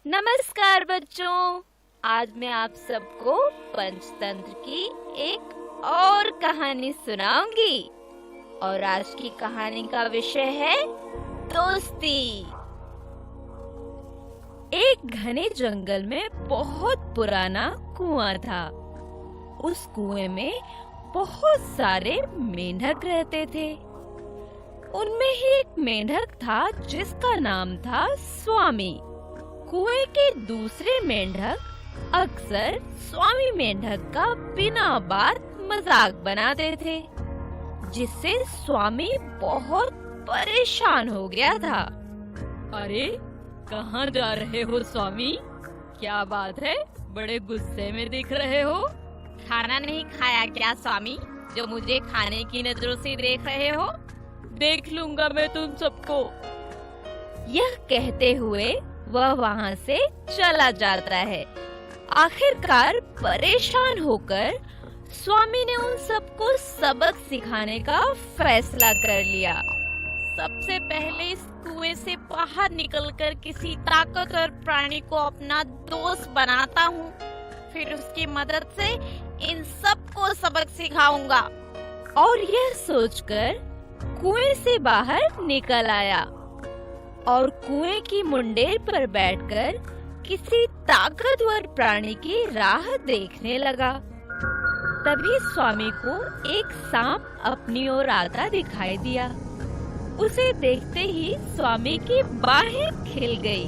नमस्कार बच्चों। आज मैं आप सबको पंचतंत्र की एक और कहानी सुनाऊंगी और आज की कहानी का विषय है दोस्ती। एक घने जंगल में बहुत पुराना कुआं था। उस कुएं में बहुत सारे मेंढक रहते थे। उनमें ही एक मेंढक था जिसका नाम था स्वामी। कुएं के दूसरे मेंढक अक्सर स्वामी मेंढक का बिना बात मजाक बनाते थे, जिससे स्वामी बहुत परेशान हो गया था। अरे कहाँ जा रहे हो स्वामी? क्या बात है, बड़े गुस्से में दिख रहे हो। खाना नहीं खाया क्या स्वामी, जो मुझे खाने की नजरों से देख रहे हो? देख लूंगा मैं तुम सबको। यह कहते हुए वह वहाँ से चला जाता है। आखिरकार परेशान होकर स्वामी ने उन सबको सबक सिखाने का फैसला कर लिया। सबसे पहले इस कुएं से बाहर निकलकर किसी ताकतवर प्राणी को अपना दोस्त बनाता हूँ, फिर उसकी मदद से इन सबको सबक सिखाऊंगा। और यह सोचकर कुएं से बाहर निकल आया और कुएं की मुंडेर पर बैठकर किसी ताकतवर प्राणी की राह देखने लगा। तभी स्वामी को एक सांप अपनी ओर आता दिखाई दिया। उसे देखते ही स्वामी की बाहें खिल गई।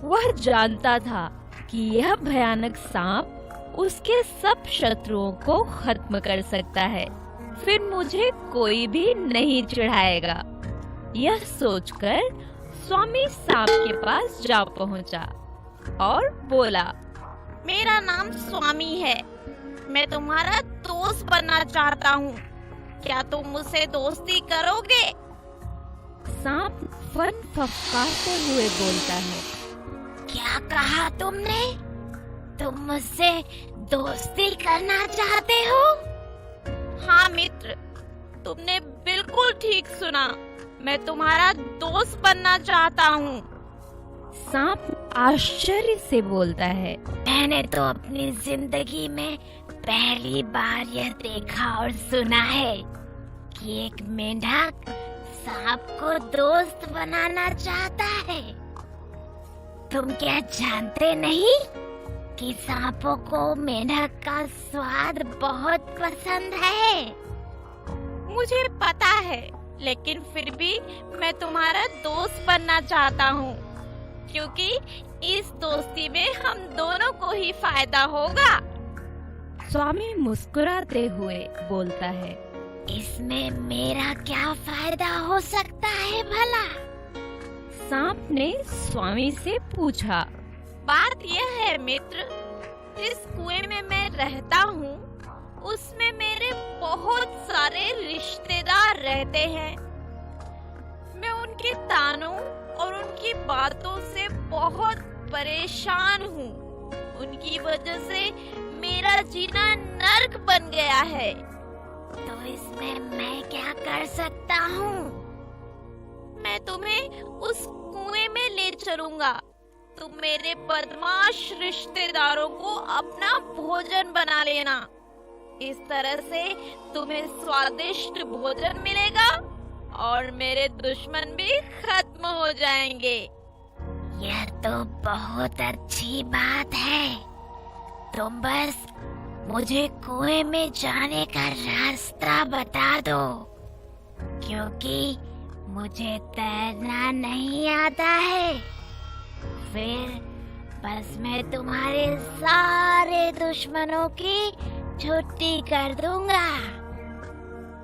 वह जानता था कि यह भयानक सांप उसके सब शत्रुओं को खत्म कर सकता है, फिर मुझे कोई भी नहीं चिढ़ाएगा। यह सोचकर स्वामी सांप के पास जा पहुंचा और बोला, मेरा नाम स्वामी है, मैं तुम्हारा दोस्त बनना चाहता हूँ, क्या तुम मुझसे दोस्ती करोगे? सांप फन फफकारते हुए बोलता है, क्या कहा तुमने? तुम मुझसे दोस्ती करना चाहते हो? हाँ मित्र, तुमने बिल्कुल ठीक सुना, मैं तुम्हारा दोस्त बनना चाहता हूँ। सांप आश्चर्य से बोलता है, मैंने तो अपनी जिंदगी में पहली बार यह देखा और सुना है कि एक मेंढक सांप को दोस्त बनाना चाहता है। तुम क्या जानते नहीं कि सांपों को मेंढक का स्वाद बहुत पसंद है? मुझे पता है, लेकिन फिर भी मैं तुम्हारा दोस्त बनना चाहता हूँ, क्योंकि इस दोस्ती में हम दोनों को ही फायदा होगा। स्वामी मुस्कुराते हुए बोलता है, इसमें मेरा क्या फायदा हो सकता है भला? सांप ने स्वामी से पूछा, बात यह है मित्र, जिस कुएं में मैं रहता हूँ उसमें मेरे बहुत सारे रिश्तेदार रहते हैं। मैं उनके तानों और उनकी बातों से बहुत परेशान हूँ। उनकी वजह से मेरा जीना नर्क बन गया है। तो इसमें मैं क्या कर सकता हूँ? मैं तुम्हें उस कुएं में ले चलूंगा। तुम मेरे बदमाश रिश्तेदारों को अपना भोजन बना लेना। इस तरह से तुम्हें स्वादिष्ट भोजन मिलेगा और मेरे दुश्मन भी खत्म हो जाएंगे। यह तो बहुत अच्छी बात है। तुम बस मुझे कुएं में जाने का रास्ता बता दो, क्योंकि मुझे तैरना नहीं आता है। फिर बस मैं तुम्हारे सारे दुश्मनों की छुट्टी कर दूंगा।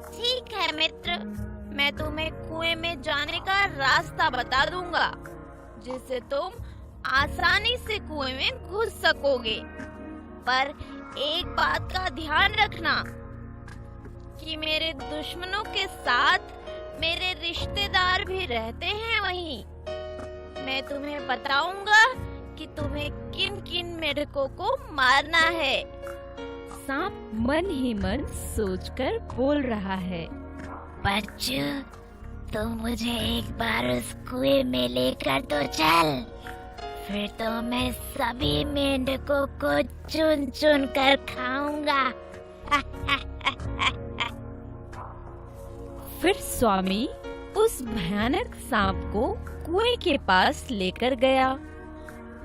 ठीक है मित्र, मैं तुम्हें कुएं में जाने का रास्ता बता दूंगा, जिससे तुम आसानी से कुएं में घुस सकोगे। पर एक बात का ध्यान रखना कि मेरे दुश्मनों के साथ मेरे रिश्तेदार भी रहते हैं वहीं। मैं तुम्हें बताऊंगा कि तुम्हें किन किन मेढकों को मारना है। सांप मन ही मन सोचकर बोल रहा है, बच्चू, तुम मुझे एक बार उस कुएं में लेकर तो चल, फिर तो मैं सभी मेंढकों को चुन चुन कर खाऊंगा। फिर स्वामी उस भयानक सांप को कुएं के पास लेकर गया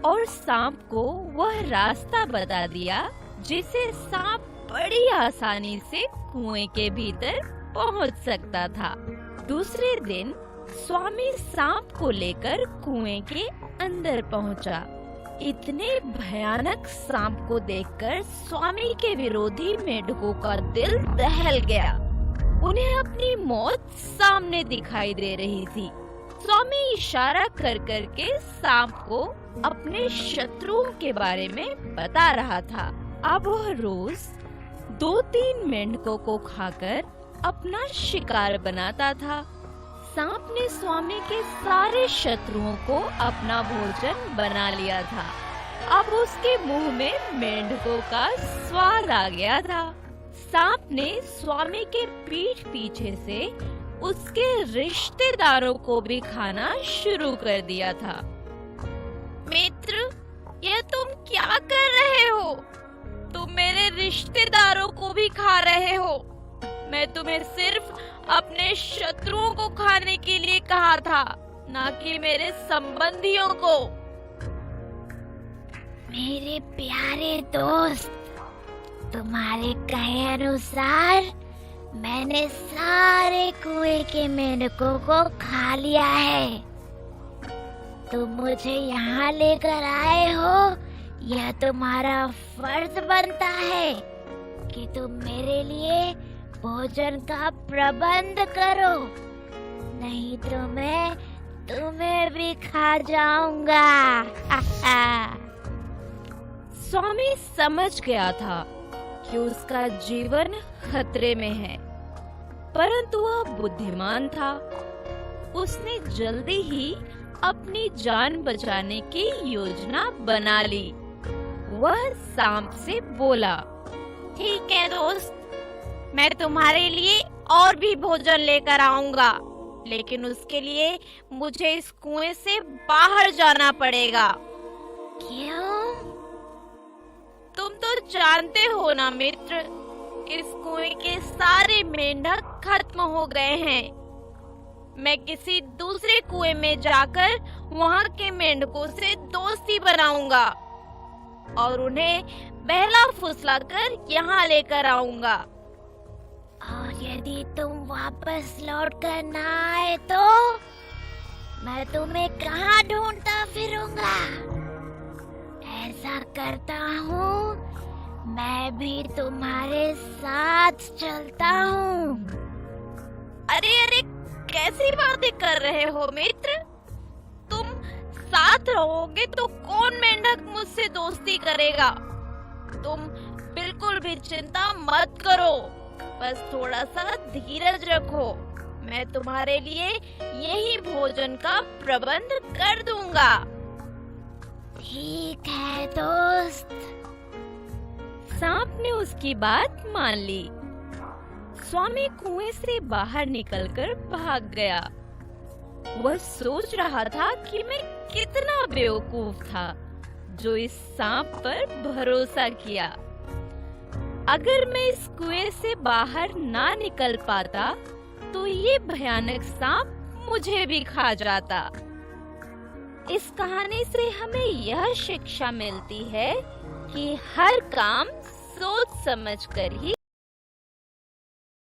और सांप को वह रास्ता बता दिया जिसे सांप बड़ी आसानी से कुएं के भीतर पहुंच सकता था। दूसरे दिन स्वामी सांप को लेकर कुएं के अंदर पहुंचा। इतने भयानक सांप को देखकर स्वामी के विरोधी मेंढकों का दिल दहल गया। उन्हें अपनी मौत सामने दिखाई दे रही थी। स्वामी इशारा कर कर के सांप को अपने शत्रुओं के बारे में बता रहा था। अब वह रोज 2-3 मेंढकों को खाकर अपना शिकार बनाता था। सांप ने स्वामी के सारे शत्रुओं को अपना भोजन बना लिया था। अब उसके मुंह में मेंढकों का स्वाद आ गया था। सांप ने स्वामी के पीठ पीछे से उसके रिश्तेदारों को भी खाना शुरू कर दिया था। मित्र, यह तुम क्या कर रहे हो? तुम मेरे रिश्तेदारों को भी खा रहे हो। मैं तुम्हें सिर्फ अपने शत्रुओं को खाने के लिए कहा था, ना कि मेरे संबंधियों को। मेरे प्यारे दोस्त, तुम्हारे कहे अनुसार मैंने सारे कुएं के मेंढकों को खा लिया है। तुम मुझे यहाँ लेकर आए हो, यह तुम्हारा फर्ज बनता है कि तुम मेरे लिए भोजन का प्रबंध करो, नहीं तो मैं तुम्हें भी खा जाऊंगा। स्वामी समझ गया था कि उसका जीवन खतरे में है, परंतु वह बुद्धिमान था। उसने जल्दी ही अपनी जान बचाने की योजना बना ली। वह सांप से बोला, ठीक है दोस्त, मैं तुम्हारे लिए और भी भोजन लेकर आऊंगा, लेकिन उसके लिए मुझे इस कुएं से बाहर जाना पड़ेगा। क्यों? तुम तो जानते हो ना मित्र, इस कुएं के सारे मेंढक खत्म हो गए हैं। मैं किसी दूसरे कुएं में जाकर वहां के मेंढकों से दोस्ती बनाऊंगा और उन्हें बहला फुसलाकर यहाँ लेकर आऊंगा। और यदि तुम वापस लौट कर ना आए तो मैं तुम्हें कहाँ ढूंढता फिरूंगा। ऐसा करता हूँ, मैं भी तुम्हारे साथ चलता हूँ। अरे अरे, कैसी बातें कर रहे हो मित्र? तुम साथ रहोगे तो कौन मेंढक मुझसे दोस्ती करेगा? तुम बिल्कुल भी चिंता मत करो, बस थोड़ा सा धीरज रखो। मैं तुम्हारे लिए यही भोजन का प्रबंध कर दूंगा। ठीक है दोस्त। सांप ने उसकी बात मान ली। स्वामी कुएं से बाहर निकलकर भाग गया। वह सोच रहा था कि मैं कितना बेवकूफ था जो इस सांप पर भरोसा किया। अगर मैं इस कुएं से बाहर ना निकल पाता तो ये भयानक सांप मुझे भी खा जाता। इस कहानी से हमें यह शिक्षा मिलती है कि हर काम सोच समझ कर ही